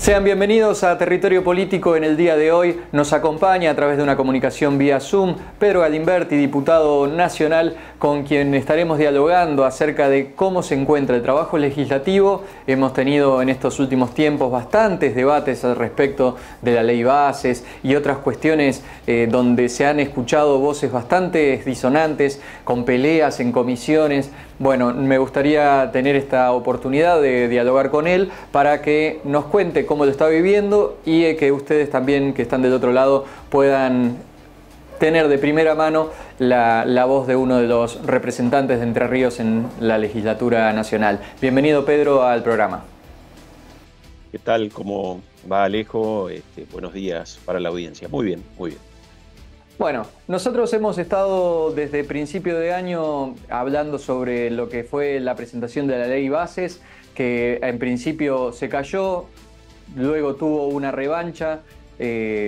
Sean bienvenidos a Territorio Político. En el día de hoy nos acompaña a través de una comunicación vía Zoom Pedro Galimberti, diputado nacional, con quien estaremos dialogando acerca de cómo se encuentra el trabajo legislativo. Hemos tenido en estos últimos tiempos bastantes debates al respecto de la ley bases y otras cuestiones donde se han escuchado voces bastante disonantes, con peleas en comisiones. Bueno, me gustaría tener esta oportunidad de dialogar con él para que nos cuente cómo lo está viviendo y que ustedes también, que están del otro lado, puedan tener de primera mano la voz de uno de los representantes de Entre Ríos en la legislatura nacional. Bienvenido, Pedro, al programa. ¿Qué tal? ¿Cómo va, Alejo? Buenos días para la audiencia. Muy bien, muy bien. Bueno, nosotros hemos estado desde principio de año hablando sobre lo que fue la presentación de la ley bases, que en principio se cayó, luego tuvo una revancha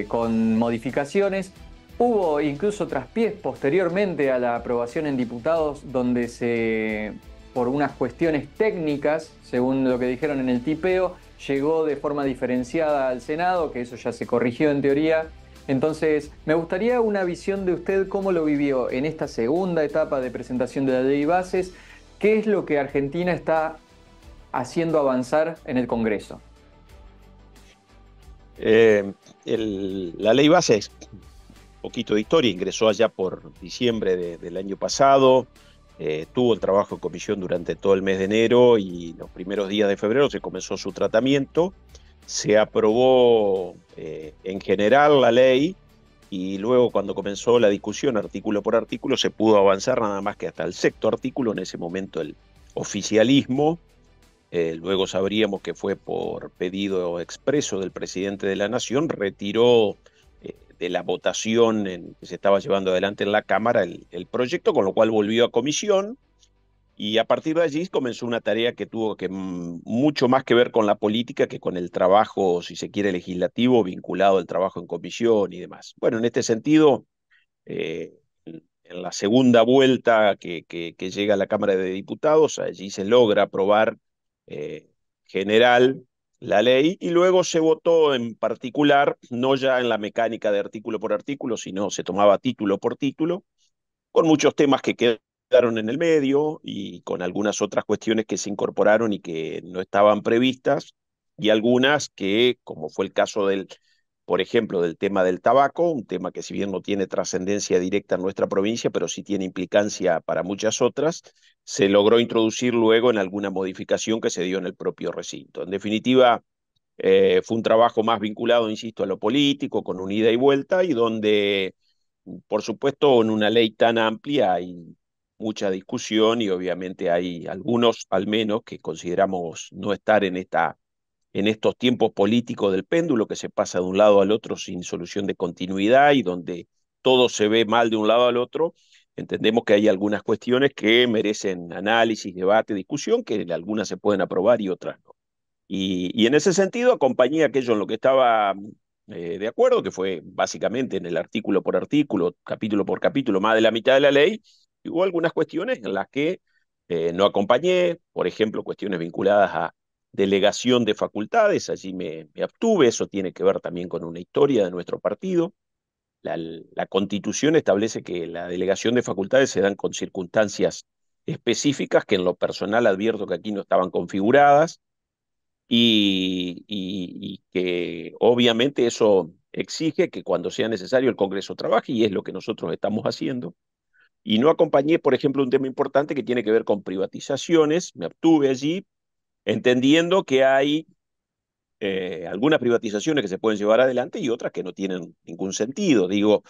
con modificaciones. Hubo incluso traspiés posteriormente a la aprobación en diputados, donde por unas cuestiones técnicas, según lo que dijeron en el tipeo, llegó de forma diferenciada al Senado, que eso ya se corrigió en teoría. Entonces, me gustaría una visión de usted, cómo lo vivió en esta segunda etapa de presentación de la ley bases, qué es lo que Argentina está haciendo avanzar en el Congreso. La ley base es un poquito de historia, ingresó allá por diciembre del año pasado, tuvo el trabajo en comisión durante todo el mes de enero y los primeros días de febrero se comenzó su tratamiento. Se aprobó en general la ley y luego cuando comenzó la discusión artículo por artículo se pudo avanzar nada más que hasta el sexto artículo. En ese momento el oficialismo, luego sabríamos que fue por pedido expreso del presidente de la Nación, retiró de la votación que se estaba llevando adelante en la Cámara el proyecto, con lo cual volvió a comisión. Y a partir de allí comenzó una tarea que tuvo mucho más que ver con la política que con el trabajo, si se quiere, legislativo, vinculado al trabajo en comisión y demás. Bueno, en este sentido, en la segunda vuelta que llega a la Cámara de Diputados, allí se logra aprobar general la ley y luego se votó en particular, no ya en la mecánica de artículo por artículo, sino se tomaba título por título, con muchos temas que quedaron en el medio y con algunas otras cuestiones que se incorporaron y que no estaban previstas, y algunas que, como fue el caso por ejemplo, del tema del tabaco, un tema que si bien no tiene trascendencia directa en nuestra provincia, pero sí tiene implicancia para muchas otras, se logró introducir luego en alguna modificación que se dio en el propio recinto. En definitiva, fue un trabajo más vinculado, insisto, a lo político, con un ida y vuelta, y donde por supuesto, en una ley tan amplia hay mucha discusión y obviamente hay algunos, al menos, que consideramos no estar en estos tiempos políticos del péndulo, que se pasa de un lado al otro sin solución de continuidad y donde todo se ve mal de un lado al otro. Entendemos que hay algunas cuestiones que merecen análisis, debate, discusión, que algunas se pueden aprobar y otras no. Y en ese sentido acompañé aquello en lo que estaba de acuerdo, que fue básicamente en el artículo por artículo, capítulo por capítulo, más de la mitad de la ley, y hubo algunas cuestiones en las que no acompañé, por ejemplo, cuestiones vinculadas a delegación de facultades, allí me abstuve, eso tiene que ver también con una historia de nuestro partido. La Constitución establece que la delegación de facultades se dan con circunstancias específicas que en lo personal advierto que aquí no estaban configuradas y que obviamente eso exige que cuando sea necesario el Congreso trabaje y es lo que nosotros estamos haciendo. Y no acompañé, por ejemplo, un tema importante que tiene que ver con privatizaciones, me abstuve allí, entendiendo que hay algunas privatizaciones que se pueden llevar adelante y otras que no tienen ningún sentido. Digo,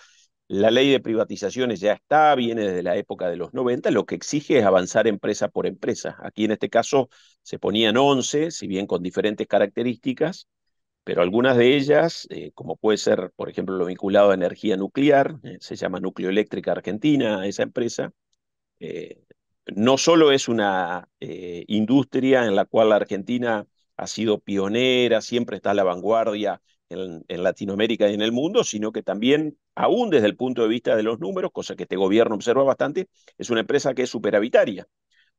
la ley de privatizaciones ya está, viene desde la época de los 90, lo que exige es avanzar empresa por empresa. Aquí en este caso se ponían 11, si bien con diferentes características, pero algunas de ellas, como puede ser, por ejemplo, lo vinculado a energía nuclear, se llama Nucleoeléctrica Argentina, esa empresa, eh, no solo es una industria en la cual la Argentina ha sido pionera, siempre está a la vanguardia en Latinoamérica y en el mundo, sino que también, aún desde el punto de vista de los números, cosa que este gobierno observa bastante, es una empresa que es superavitaria.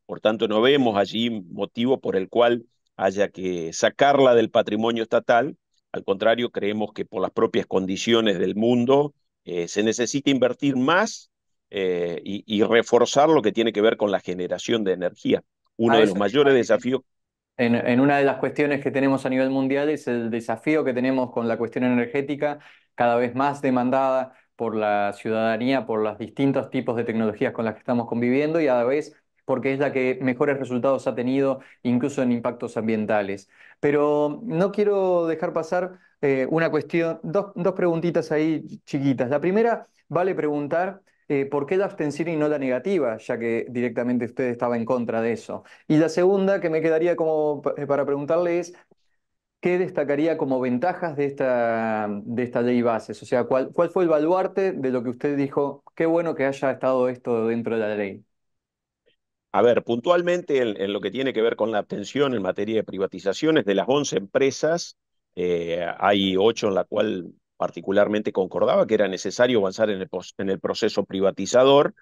Por tanto, no vemos allí motivo por el cual haya que sacarla del patrimonio estatal. Al contrario, creemos que por las propias condiciones del mundo se necesita invertir más y reforzar lo que tiene que ver con la generación de energía. Uno A de los eso te iba mayores a ir. desafíos. En una de las cuestiones que tenemos a nivel mundial es el desafío que tenemos con la cuestión energética, cada vez más demandada por la ciudadanía, por los distintos tipos de tecnologías con las que estamos conviviendo y a la vez porque es la que mejores resultados ha tenido incluso en impactos ambientales. Pero no quiero dejar pasar una cuestión, dos preguntitas ahí chiquitas. La primera, vale preguntar por qué la abstención y no la negativa, ya que directamente usted estaba en contra de eso. Y la segunda que me quedaría como para preguntarle es, ¿qué destacaría como ventajas de esta ley bases? O sea, ¿cuál fue el baluarte de lo que usted dijo? Qué bueno que haya estado esto dentro de la ley. A ver, puntualmente en lo que tiene que ver con la abstención en materia de privatizaciones, de las 11 empresas, hay 8 en la cual particularmente concordaba que era necesario avanzar en el proceso privatizador.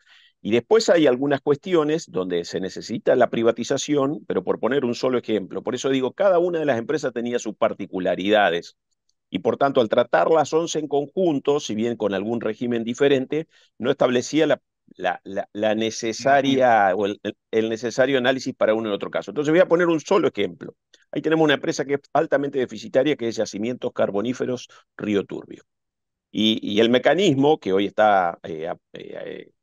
Y después hay algunas cuestiones donde se necesita la privatización, pero por poner un solo ejemplo. Por eso digo, cada una de las empresas tenía sus particularidades. Y por tanto, al tratar las 11 en conjunto, si bien con algún régimen diferente, no establecía la Negativa. necesaria o el necesario análisis para uno en otro caso. Entonces voy a poner un solo ejemplo. Ahí tenemos una empresa que es altamente deficitaria, que es Yacimientos Carboníferos Río Turbio. Y el mecanismo que hoy está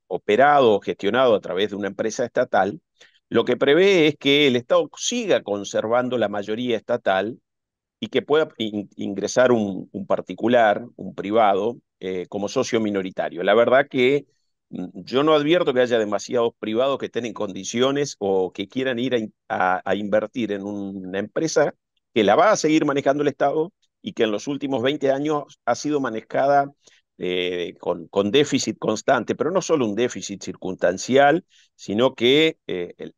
operado o gestionado a través de una empresa estatal, lo que prevé es que el Estado siga conservando la mayoría estatal y que pueda ingresar un particular, un privado, como socio minoritario. La verdad que yo no advierto que haya demasiados privados que estén en condiciones o que quieran ir a invertir en una empresa que la va a seguir manejando el Estado y que en los últimos 20 años ha sido manejada con déficit constante, pero no solo un déficit circunstancial, sino que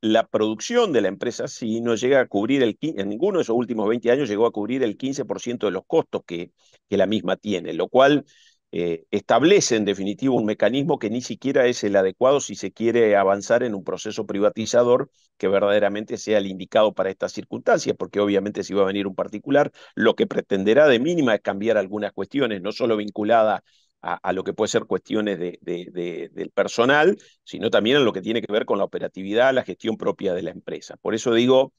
la producción de la empresa sí no llega a cubrir en ninguno de esos últimos 20 años llegó a cubrir el 15% de los costos que la misma tiene, lo cual establece en definitiva un mecanismo que ni siquiera es el adecuado si se quiere avanzar en un proceso privatizador que verdaderamente sea el indicado para estas circunstancias, porque obviamente si va a venir un particular, lo que pretenderá de mínima es cambiar algunas cuestiones, no solo vinculadas a lo que puede ser cuestiones del personal, sino también en lo que tiene que ver con la operatividad, la gestión propia de la empresa. Por eso digo,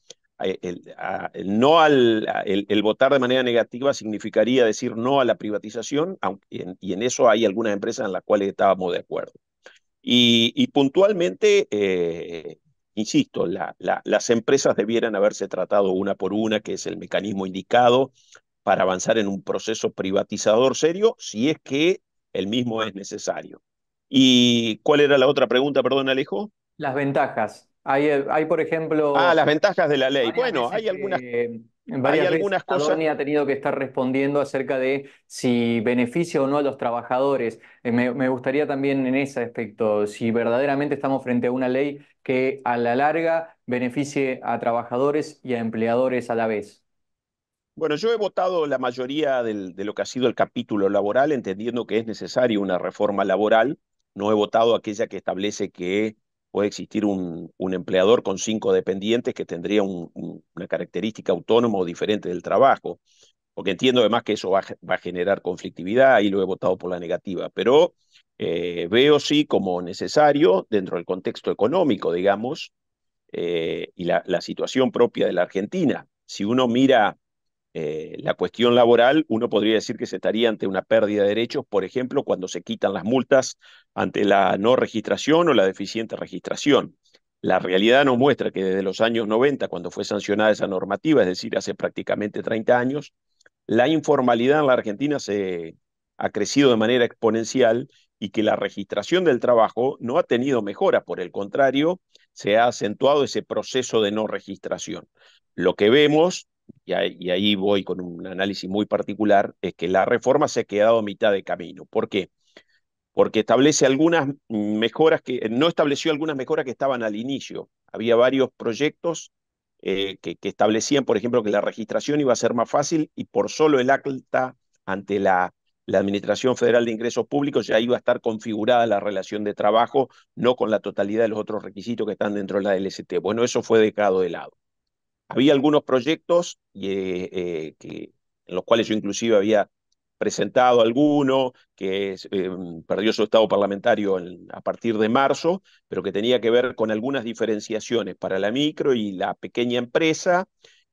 no el votar de manera negativa significaría decir no a la privatización, y en eso hay algunas empresas en las cuales estábamos de acuerdo. Y puntualmente, insisto, las empresas debieran haberse tratado una por una, que es el mecanismo indicado para avanzar en un proceso privatizador serio, si es que el mismo es necesario. ¿Y cuál era la otra pregunta, perdón, Alejo? Las ventajas. Hay, por Ah, ejemplo, las ventajas de la ley. varias Bueno, veces hay varias veces algunas cosas. Adoni ha tenido que estar respondiendo acerca de si beneficia o no a los trabajadores. Me gustaría también en ese aspecto, si verdaderamente estamos frente a una ley que a la larga beneficie a trabajadores y a empleadores a la vez. Bueno, yo he votado la mayoría de lo que ha sido el capítulo laboral, entendiendo que es necesaria una reforma laboral. No he votado aquella que establece que puede existir un empleador con 5 dependientes que tendría una característica autónoma o diferente del trabajo, porque entiendo además que eso va a generar conflictividad y lo he votado por la negativa, pero veo sí como necesario dentro del contexto económico, digamos, y la situación propia de la Argentina. Si uno mira la cuestión laboral, uno podría decir que se estaría ante una pérdida de derechos, por ejemplo, cuando se quitan las multas ante la no registración o la deficiente registración. La realidad nos muestra que desde los años 90, cuando fue sancionada esa normativa, es decir, hace prácticamente 30 años, la informalidad en la Argentina se ha crecido de manera exponencial y que la registración del trabajo no ha tenido mejora, por el contrario, se ha acentuado ese proceso de no registración. Lo que vemos, y ahí voy con un análisis muy particular, es que la reforma se ha quedado a mitad de camino. ¿Por qué? Porque establece algunas mejoras no estableció algunas mejoras que estaban al inicio. Había varios proyectos que establecían, por ejemplo, que la registración iba a ser más fácil y por solo el acta ante la Administración Federal de Ingresos Públicos ya iba a estar configurada la relación de trabajo, no con la totalidad de los otros requisitos que están dentro de la LST. Bueno, eso fue dejado de lado. había algunos proyectos en los cuales yo inclusive había presentado alguno que perdió su estado parlamentario a partir de marzo, pero que tenía que ver con algunas diferenciaciones para la micro y la pequeña empresa,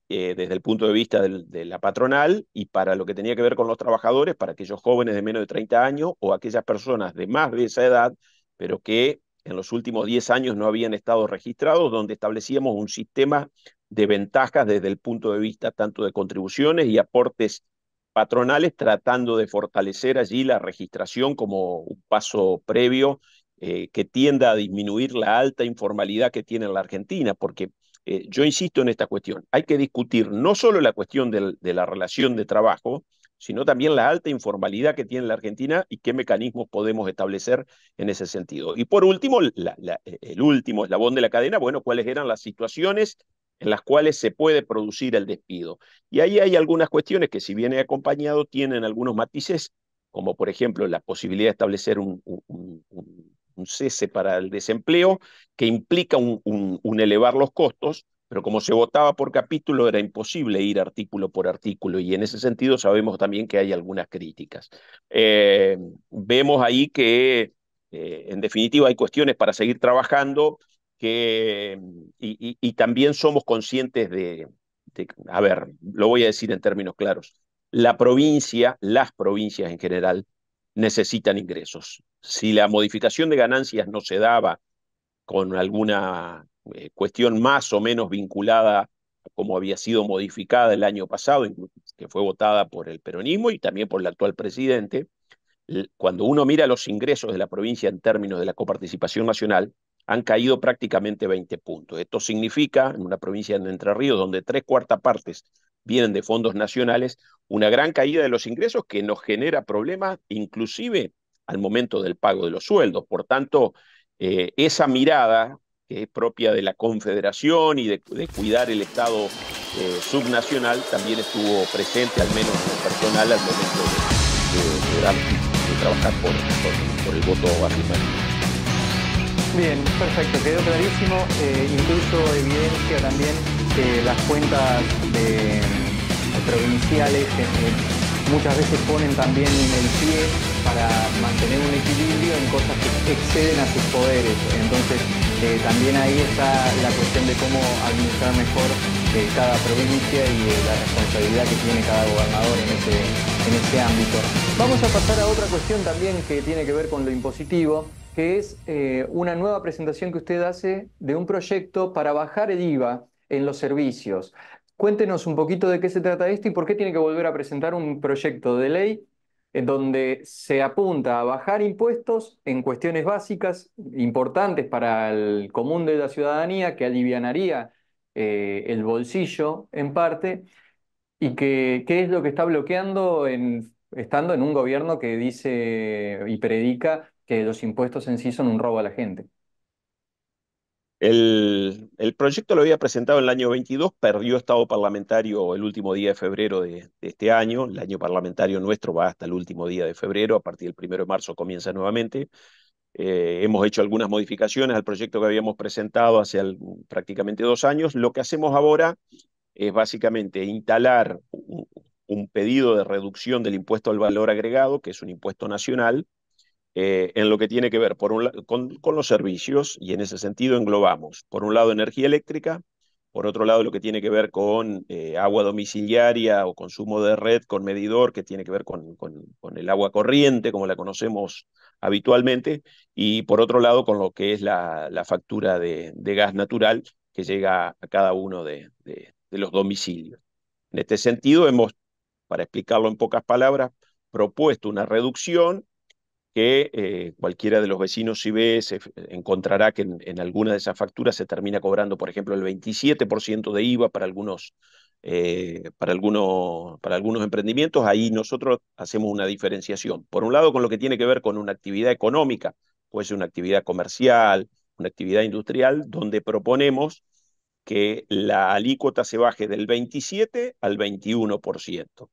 desde el punto de vista de la patronal, y para lo que tenía que ver con los trabajadores, para aquellos jóvenes de menos de 30 años o aquellas personas de más de esa edad, pero que en los últimos 10 años no habían estado registrados, donde establecíamos un sistema de ventajas desde el punto de vista tanto de contribuciones y aportes patronales, tratando de fortalecer allí la registración como un paso previo, que tienda a disminuir la alta informalidad que tiene la Argentina, porque yo insisto en esta cuestión, hay que discutir no solo la cuestión de la relación de trabajo, sino también la alta informalidad que tiene la Argentina y qué mecanismos podemos establecer en ese sentido. Y por último, el último eslabón de la cadena, bueno, cuáles eran las situaciones en las cuales se puede producir el despido. Y ahí hay algunas cuestiones que, si viene acompañado, tienen algunos matices, como por ejemplo la posibilidad de establecer un cese para el desempleo, que implica un elevar los costos, pero como se votaba por capítulo era imposible ir artículo por artículo, y en ese sentido sabemos también que hay algunas críticas. Vemos ahí que en definitiva hay cuestiones para seguir trabajando, y también somos conscientes a ver, lo voy a decir en términos claros, la provincia, las provincias en general, necesitan ingresos. Si la modificación de ganancias no se daba con alguna cuestión más o menos vinculada a como había sido modificada el año pasado, que fue votada por el peronismo y también por el actual presidente, cuando uno mira los ingresos de la provincia en términos de la coparticipación nacional, han caído prácticamente 20 puntos. Esto significa, en una provincia de Entre Ríos, donde 3/4 partes vienen de fondos nacionales, una gran caída de los ingresos que nos genera problemas, inclusive al momento del pago de los sueldos. Por tanto, esa mirada que es propia de la Confederación y de cuidar el Estado subnacional, también estuvo presente, al menos en lo personal, al momento de trabajar por el voto afirmativo. Bien, perfecto, quedó clarísimo. Incluso evidencia también que las cuentas provinciales muchas veces ponen también el pie para mantener un equilibrio en cosas que exceden a sus poderes. Entonces, también ahí está la cuestión de cómo administrar mejor cada provincia y la responsabilidad que tiene cada gobernador en ese ámbito. Vamos a pasar a otra cuestión también que tiene que ver con lo impositivo, que es una nueva presentación que usted hace de un proyecto para bajar el IVA en los servicios. Cuéntenos un poquito de qué se trata esto y por qué tiene que volver a presentar un proyecto de ley en donde se apunta a bajar impuestos en cuestiones básicas importantes para el común de la ciudadanía, que alivianaría el bolsillo en parte, y que qué es lo que está bloqueando estando en un gobierno que dice y predica que los impuestos en sí son un robo a la gente. El proyecto lo había presentado en el año 22, perdió estado parlamentario el último día de febrero de este año. El año parlamentario nuestro va hasta el último día de febrero, a partir del 1 de marzo comienza nuevamente. Hemos hecho algunas modificaciones al proyecto que habíamos presentado hace prácticamente 2 años. Lo que hacemos ahora es básicamente instalar un pedido de reducción del impuesto al valor agregado, que es un impuesto nacional, en lo que tiene que ver con los servicios, y en ese sentido englobamos, por un lado, energía eléctrica, por otro lado, lo que tiene que ver con agua domiciliaria o consumo de red con medidor, que tiene que ver con el agua corriente, como la conocemos habitualmente, y por otro lado, con lo que es la factura de gas natural que llega a cada uno de los domicilios. En este sentido, para explicarlo en pocas palabras, propuesto una reducción que cualquiera de los vecinos, si ve, se encontrará que en alguna de esas facturas se termina cobrando, por ejemplo, el 27% de IVA para algunos emprendimientos. Ahí nosotros hacemos una diferenciación. Por un lado, con lo que tiene que ver con una actividad económica, puede ser una actividad comercial, una actividad industrial, donde proponemos que la alícuota se baje del 27 al 21%.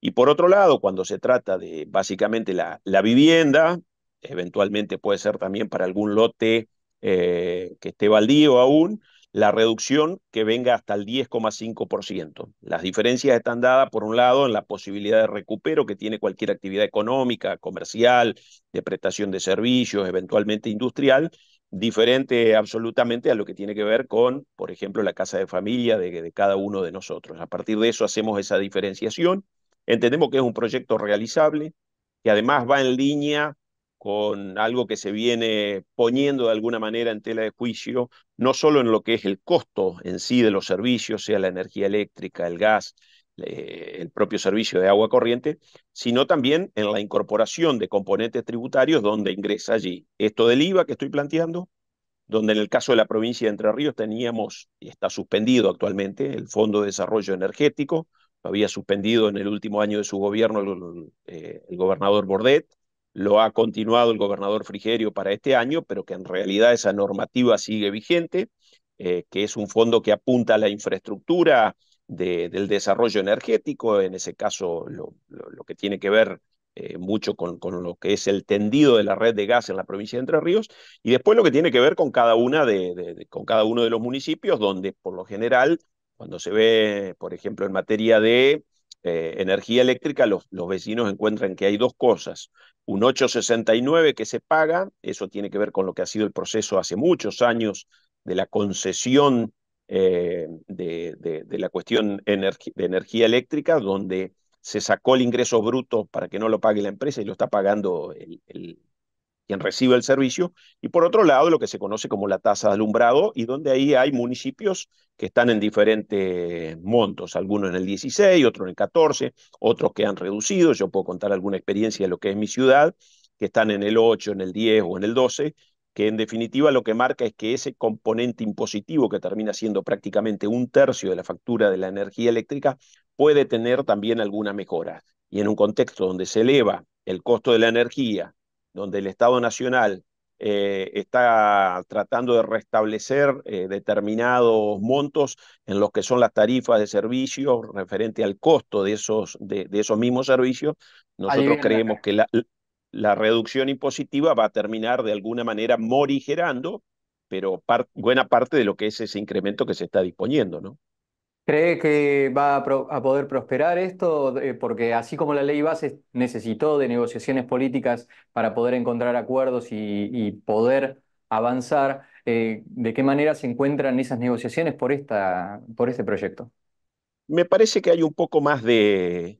Y por otro lado, cuando se trata de básicamente la vivienda, eventualmente puede ser también para algún lote que esté baldío aún, la reducción que venga hasta el 10,5%. Las diferencias están dadas, por un lado, en la posibilidad de recupero que tiene cualquier actividad económica, comercial, de prestación de servicios, eventualmente industrial, diferente absolutamente a lo que tiene que ver con, por ejemplo, la casa de familia de cada uno de nosotros. A partir de eso hacemos esa diferenciación. Entendemos que es un proyecto realizable, que además va en línea con algo que se viene poniendo de alguna manera en tela de juicio, no solo en lo que es el costo en sí de los servicios, sea la energía eléctrica, el gas, el propio servicio de agua corriente, sino también en la incorporación de componentes tributarios donde ingresa allí esto del IVA que estoy planteando, donde en el caso de la provincia de Entre Ríos teníamos, y está suspendido actualmente, el Fondo de Desarrollo Energético, lo había suspendido en el último año de su gobierno el gobernador Bordet, lo ha continuado el gobernador Frigerio para este año, pero que en realidad esa normativa sigue vigente, que es un fondo que apunta a la infraestructura del desarrollo energético, en ese caso lo que tiene que ver mucho con lo que es el tendido de la red de gas en la provincia de Entre Ríos, y después lo que tiene que ver con cada, con cada uno de los municipios, donde por lo general, cuando se ve, por ejemplo, en materia de energía eléctrica, los vecinos encuentran que hay dos cosas. Un 869 que se paga, eso tiene que ver con lo que ha sido el proceso hace muchos años de la concesión de la cuestión de energía eléctrica, donde se sacó el ingreso bruto para que no lo pague la empresa y lo está pagando quien recibe el servicio, y por otro lado lo que se conoce como la tasa de alumbrado, y donde ahí hay municipios que están en diferentes montos, algunos en el 16, otros en el 14, otros que han reducido. Yo puedo contar alguna experiencia de lo que es mi ciudad, que están en el 8, en el 10 o en el 12, que en definitiva lo que marca es que ese componente impositivo, que termina siendo prácticamente un tercio de la factura de la energía eléctrica, puede tener también alguna mejora. Y en un contexto donde se eleva el costo de la energía, donde el Estado Nacional está tratando de restablecer determinados montos en los que son las tarifas de servicios referente al costo de esos mismos servicios, nosotros Alivian la creemos carga. que la reducción impositiva va a terminar de alguna manera morigerando, pero buena parte de lo que es ese incremento que se está disponiendo, ¿no? ¿Cree que va a poder prosperar esto? Porque así como la ley base necesitó de negociaciones políticas para poder encontrar acuerdos y poder avanzar, ¿de qué manera se encuentran esas negociaciones por este proyecto? Me parece que hay un poco más de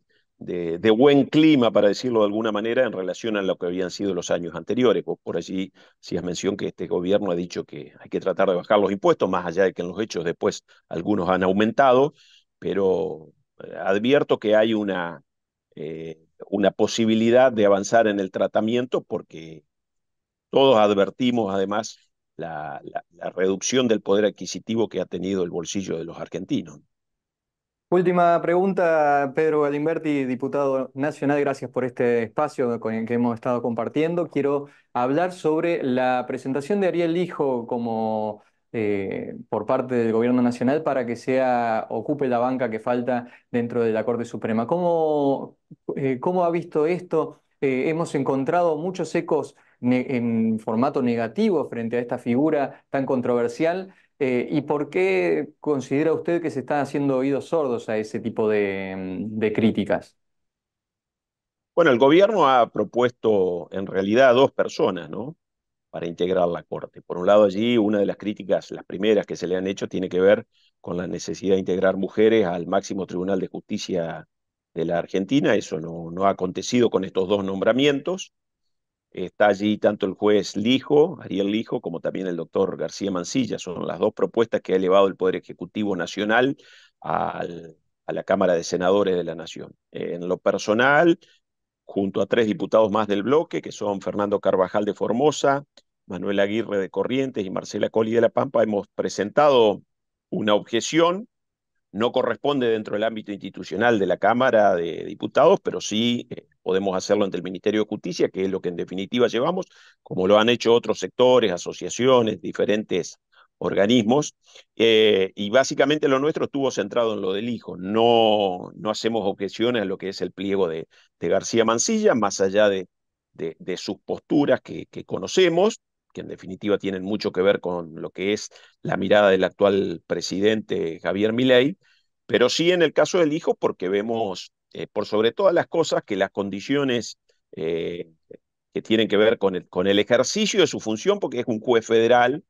buen clima, para decirlo de alguna manera, en relación a lo que habían sido los años anteriores. Vos por allí si has mención que este gobierno ha dicho que hay que tratar de bajar los impuestos, más allá de que en los hechos después algunos han aumentado, pero advierto que hay una posibilidad de avanzar en el tratamiento, porque todos advertimos además la reducción del poder adquisitivo que ha tenido el bolsillo de los argentinos. Última pregunta, Pedro Galimberti, diputado nacional, gracias por este espacio con el que hemos estado compartiendo. Quiero hablar sobre la presentación de Ariel Lijo como por parte del Gobierno Nacional para que ocupe la banca que falta dentro de la Corte Suprema. ¿Cómo ha visto esto? Hemos encontrado muchos ecos en formato negativo frente a esta figura tan controversial. ¿Y por qué considera usted que se están haciendo oídos sordos a ese tipo de críticas? Bueno, el gobierno ha propuesto en realidad a dos personas, ¿no? Para integrar la Corte. Por un lado, allí una de las críticas, las primeras que se le han hecho, tiene que ver con la necesidad de integrar mujeres al máximo Tribunal de Justicia de la Argentina. Eso no ha acontecido con estos dos nombramientos. Está allí tanto el juez Lijo, Ariel Lijo, como también el doctor García Mansilla. Son las dos propuestas que ha elevado el Poder Ejecutivo Nacional a la Cámara de Senadores de la Nación. En lo personal, junto a tres diputados más del bloque, que son Fernando Carvajal de Formosa, Manuel Aguirre de Corrientes y Marcela Colli de La Pampa, hemos presentado una objeción. No corresponde dentro del ámbito institucional de la Cámara de Diputados, pero sí podemos hacerlo ante el Ministerio de Justicia, que es lo que en definitiva llevamos, como lo han hecho otros sectores, asociaciones, diferentes organismos, y básicamente lo nuestro estuvo centrado en lo del hijo. No hacemos objeciones a lo que es el pliego de García Mansilla, más allá de sus posturas que conocemos, que en definitiva tienen mucho que ver con lo que es la mirada del actual presidente Javier Milei, pero sí en el caso del hijo, porque vemos, por sobre todas las cosas, que las condiciones que tienen que ver con el ejercicio de su función, porque es un juez federal,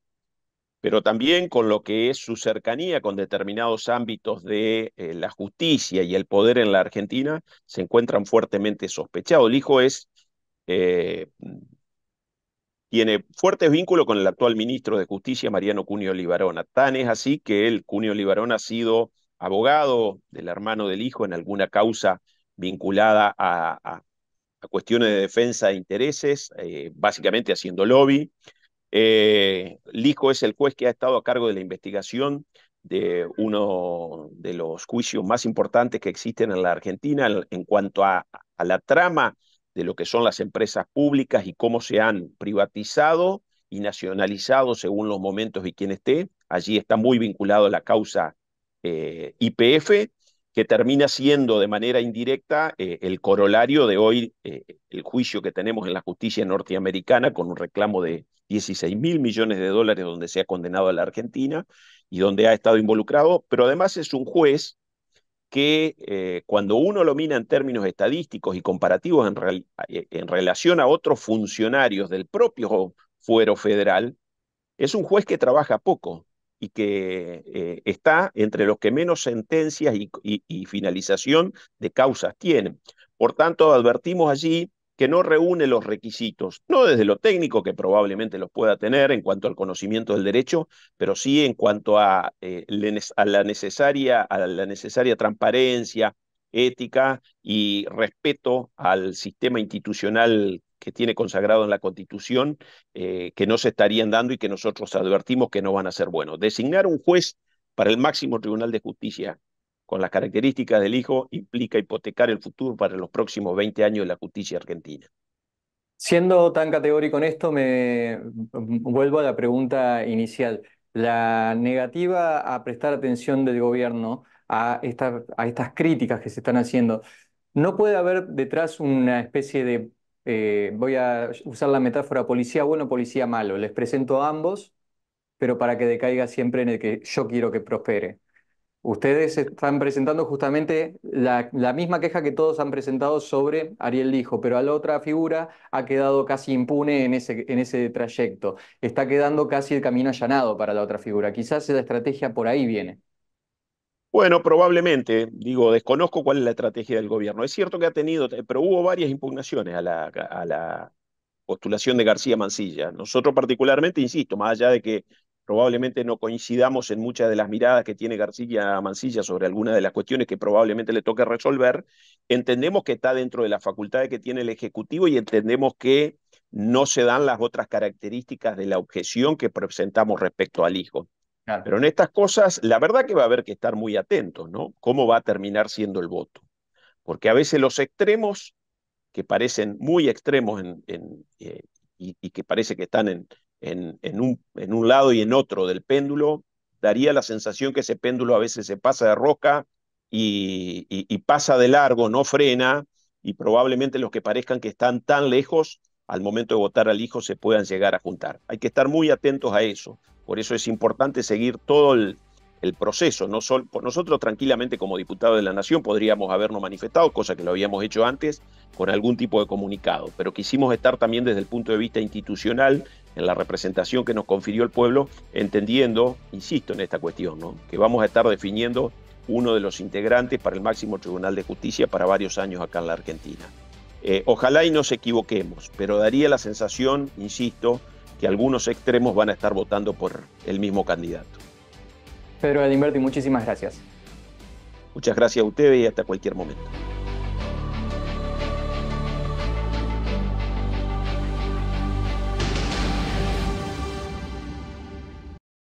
pero también con lo que es su cercanía con determinados ámbitos de la justicia y el poder en la Argentina, se encuentran fuertemente sospechados. El hijo eh, tiene fuertes vínculos con el actual ministro de Justicia, Mariano Cunio Libarona. Tan es así que el Cunio Libarona ha sido abogado del hermano del hijo en alguna causa vinculada a cuestiones de defensa de intereses, básicamente haciendo lobby. Lijo es el juez que ha estado a cargo de la investigación de uno de los juicios más importantes que existen en la Argentina en cuanto a la trama de lo que son las empresas públicas y cómo se han privatizado y nacionalizado según los momentos y quien esté. Allí está muy vinculado a la causa YPF, que termina siendo de manera indirecta el corolario de hoy, el juicio que tenemos en la justicia norteamericana con un reclamo de 16.000 millones de dólares donde se ha condenado a la Argentina y donde ha estado involucrado, pero además es un juez que cuando uno lo mira en términos estadísticos y comparativos en relación a otros funcionarios del propio fuero federal, es un juez que trabaja poco y que está entre los que menos sentencias y finalización de causas tienen. Por tanto, advertimos allí que no reúne los requisitos, no desde lo técnico, que probablemente los pueda tener en cuanto al conocimiento del derecho, pero sí en cuanto a la necesaria transparencia, ética y respeto al sistema institucional que tiene consagrado en la Constitución, que no se estarían dando y que nosotros advertimos que no van a ser buenos. Designar un juez para el máximo Tribunal de Justicia con las características del hijo implica hipotecar el futuro para los próximos 20 años de la justicia argentina. Siendo tan categórico en esto, me vuelvo a la pregunta inicial. La negativa a prestar atención del gobierno a estas críticas que se están haciendo, ¿no puede haber detrás una especie de, voy a usar la metáfora policía bueno, policía malo? Les presento a ambos, pero para que decaiga siempre en el que yo quiero que prospere. Ustedes están presentando justamente la misma queja que todos han presentado sobre Ariel Lijo, pero a la otra figura ha quedado casi impune en ese trayecto. Está quedando casi el camino allanado para la otra figura. Quizás la estrategia por ahí viene. Bueno, probablemente, digo, desconozco cuál es la estrategia del gobierno. Es cierto que ha tenido, pero hubo varias impugnaciones a la postulación de García Mansilla. Nosotros particularmente, insisto, más allá de que probablemente no coincidamos en muchas de las miradas que tiene García Mansilla sobre algunas de las cuestiones que probablemente le toque resolver, entendemos que está dentro de las facultades que tiene el Ejecutivo y entendemos que no se dan las otras características de la objeción que presentamos respecto al hijo. Claro. Pero en estas cosas, la verdad que va a haber que estar muy atentos, ¿no? ¿Cómo va a terminar siendo el voto? Porque a veces los extremos, que parecen muy extremos y que parece que están en un lado y en otro del péndulo, daría la sensación que ese péndulo a veces se pasa de rosca y pasa de largo, no frena, y probablemente los que parezcan que están tan lejos, al momento de votar al hijo se puedan llegar a juntar. Hay que estar muy atentos a eso. Por eso es importante seguir todo el proceso. No solo, por nosotros tranquilamente como diputados de la Nación podríamos habernos manifestado, cosa que lo habíamos hecho antes, con algún tipo de comunicado, pero quisimos estar también desde el punto de vista institucional, en la representación que nos confirió el pueblo, entendiendo, insisto en esta cuestión, ¿no? Que vamos a estar definiendo uno de los integrantes para el máximo Tribunal de Justicia para varios años acá en la Argentina. Ojalá y nos equivoquemos, pero daría la sensación, insisto, que algunos extremos van a estar votando por el mismo candidato. Pedro Adinberti, muchísimas gracias. Muchas gracias a ustedes y hasta cualquier momento.